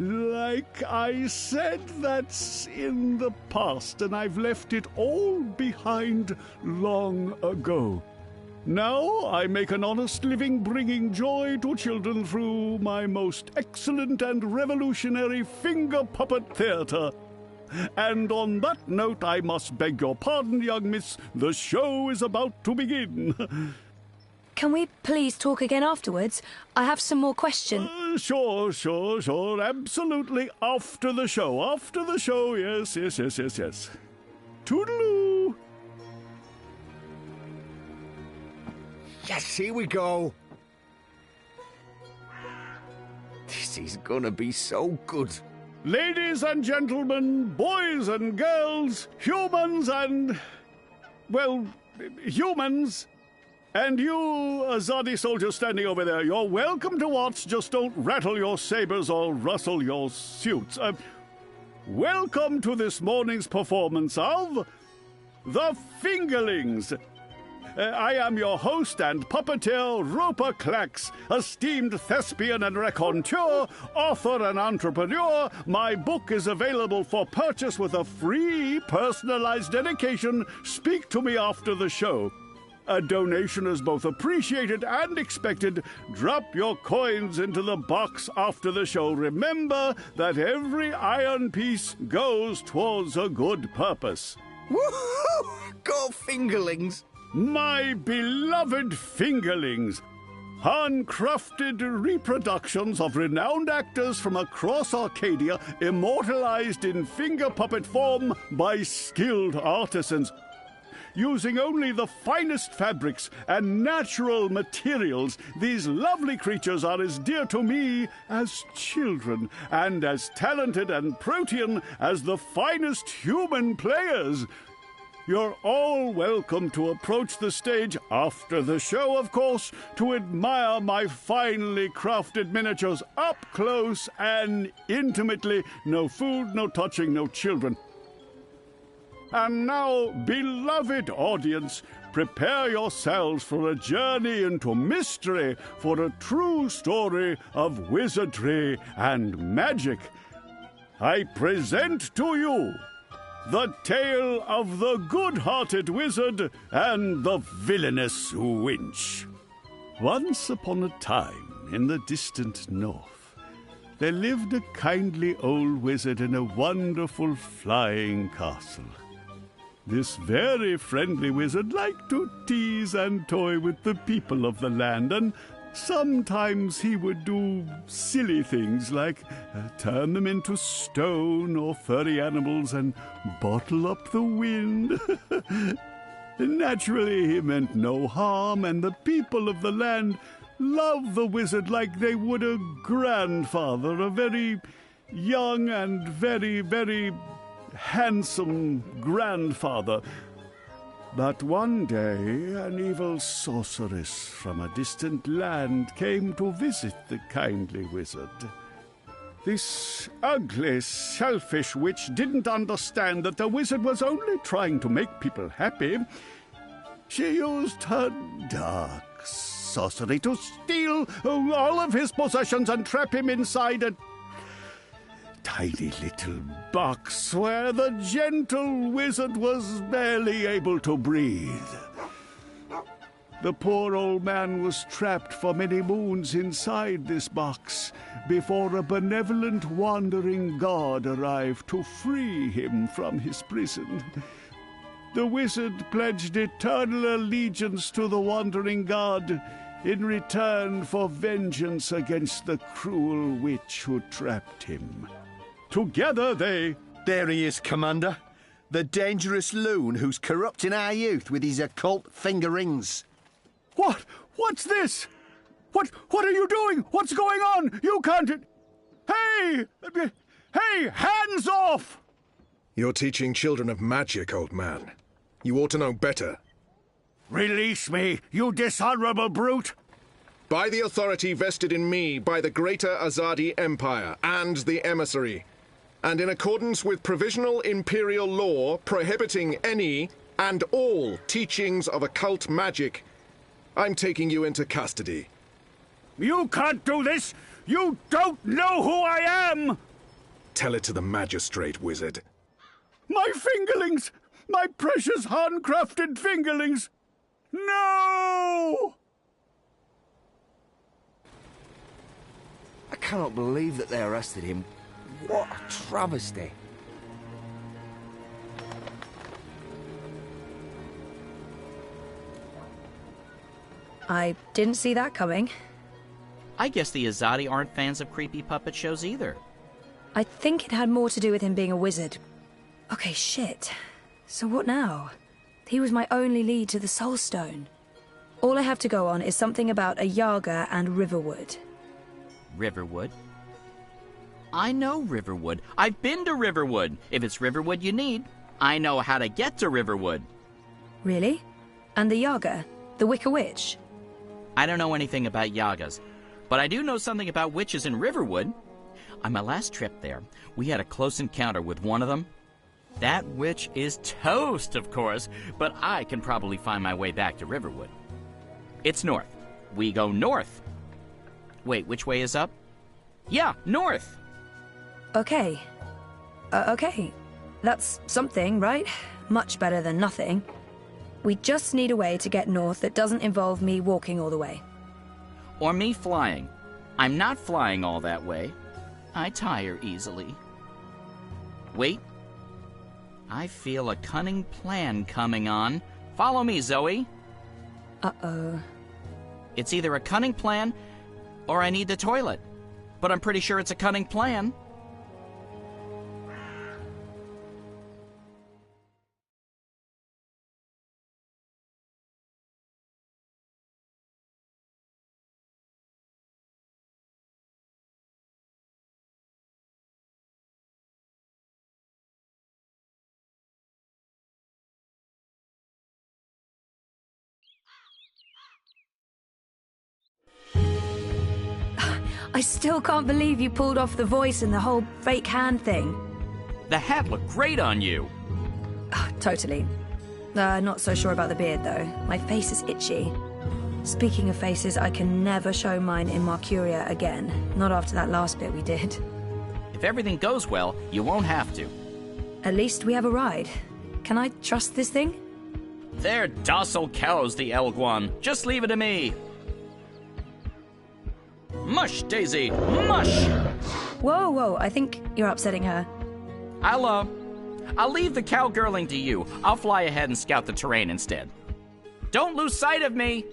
Like I said, that's in the past, and I've left it all behind long ago. Now I make an honest living bringing joy to children through my most excellent and revolutionary finger puppet theater. And on that note, I must beg your pardon, young miss. The show is about to begin. Can we please talk again afterwards? I have some more questions. Sure. Absolutely. After the show. Yes. Toodaloo. Yes, here we go. This is gonna be so good. Ladies and gentlemen, boys and girls, humans and... well, humans... and you, Azadi soldiers standing over there, you're welcome to watch, just don't rattle your sabers or rustle your suits. Welcome to this morning's performance of... The Fingerlings. I am your host and puppeteer, Roper Clax, esteemed thespian and raconteur, author and entrepreneur. My book is available for purchase with a free personalized dedication. Speak to me after the show. A donation is both appreciated and expected. Drop your coins into the box after the show. Remember that every iron piece goes towards a good purpose. Woohoo! Go Fingerlings! My beloved Fingerlings, handcrafted reproductions of renowned actors from across Arcadia, immortalized in finger puppet form by skilled artisans. Using only the finest fabrics and natural materials, these lovely creatures are as dear to me as children, and as talented and protean as the finest human players. You're all welcome to approach the stage after the show, of course, to admire my finely crafted miniatures up close and intimately. No food, no touching, no children. And now, beloved audience, prepare yourselves for a journey into mystery, for a true story of wizardry and magic. I present to you the tale of the good-hearted wizard and the villainous winch. Once upon a time, in the distant north, there lived a kindly old wizard in a wonderful flying castle. This very friendly wizard liked to tease and toy with the people of the land, and sometimes he would do silly things like turn them into stone or furry animals and bottle up the wind. Naturally, he meant no harm, and the people of the land loved the wizard like they would a grandfather, a very young and very, very handsome grandfather. But one day, an evil sorceress from a distant land came to visit the kindly wizard. This ugly, selfish witch didn't understand that the wizard was only trying to make people happy. She used her dark sorcery to steal all of his possessions and trap him inside a tiny little box where the gentle wizard was barely able to breathe. The poor old man was trapped for many moons inside this box before a benevolent wandering god arrived to free him from his prison. The wizard pledged eternal allegiance to the wandering god in return for vengeance against the cruel witch who trapped him. Together they... There he is, Commander. The dangerous loon who's corrupting our youth with his occult finger rings. What? What's this? What are you doing? What's going on? You can't... Hey! Hey! Hands off! You're teaching children of magic, old man. You ought to know better. Release me, you dishonorable brute! By the authority vested in me by the Greater Azadi Empire and the Emissary, and in accordance with provisional imperial law prohibiting any and all teachings of occult magic, I'm taking you into custody. You can't do this! You don't know who I am! Tell it to the magistrate, wizard. My fingerlings! My precious handcrafted fingerlings! No! I cannot believe that they arrested him. What a travesty. I didn't see that coming. I guess the Azadi aren't fans of creepy puppet shows either. I think it had more to do with him being a wizard. Okay, shit. So what now? He was my only lead to the Soul Stone. All I have to go on is something about a Yaga and Riverwood. Riverwood? I know Riverwood. I've been to Riverwood. If it's Riverwood you need, I know how to get to Riverwood. Really? And the Yaga? The Wicker Witch? I don't know anything about Yagas, but I do know something about witches in Riverwood. On my last trip there, we had a close encounter with one of them. That witch is toast, of course, but I can probably find my way back to Riverwood. It's north. We go north. Wait, which way is up? Yeah, north. Okay. Okay. That's something, right? Much better than nothing. We just need a way to get north that doesn't involve me walking all the way. Or me flying. I'm not flying all that way. I tire easily. Wait. I feel a cunning plan coming on. Follow me, Zoe. Uh-oh. It's either a cunning plan, or I need the toilet. But I'm pretty sure it's a cunning plan. I still can't believe you pulled off the voice and the whole fake hand thing. The hat looked great on you. Totally. Not so sure about the beard, though. My face is itchy. Speaking of faces, I can never show mine in Mercuria again. Not after that last bit we did. If everything goes well, you won't have to. At least we have a ride. Can I trust this thing? They're docile cows, the Elguan. Just leave it to me. Mush, Daisy! Mush! Whoa, whoa, I think you're upsetting her. I'll leave the cowgirling to you. I'll fly ahead and scout the terrain instead. Don't lose sight of me!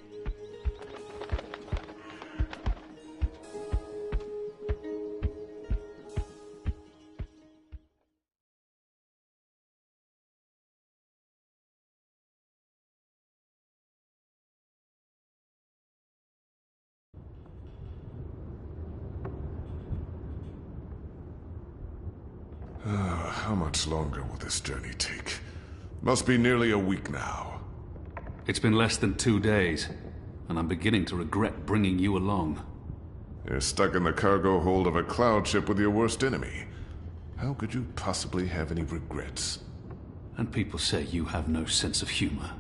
How much longer will this journey take? Must be nearly a week now. It's been less than 2 days, and I'm beginning to regret bringing you along. You're stuck in the cargo hold of a cloud ship with your worst enemy. How could you possibly have any regrets? And people say you have no sense of humor.